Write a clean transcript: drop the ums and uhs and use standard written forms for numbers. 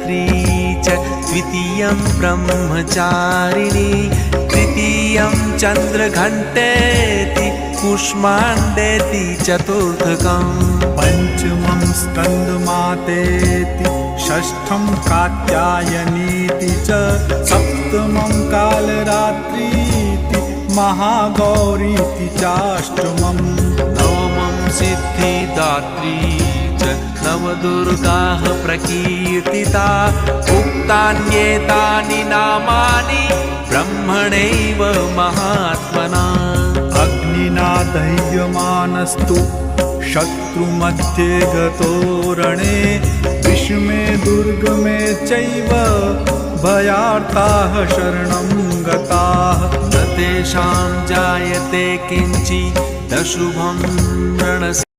गायत्री च द्वितीयं ब्रह्मचारिणी तृतीयं चन्द्रघण्टेति कूष्माण्डेति चतुर्थकम् पञ्चमं स्कन्दमातेति षष्ठं कात्यायनीति च सप्तमं कालरात्रीति महागौरीति चाष्टमम् नवमं सिद्धिदात्री च नवदुर्गाः प्रकीर्तिता उक्तान्येतानि नामानि ब्रह्मणैव महात्मना अग्निना दह्यमानस्तु शत्रुमध्ये गतो रणे विषमे दुर्गमे चैव भयार्ताः शरणं गताः न तेषां जायते किञ्चिदशुभं रणसंहारात्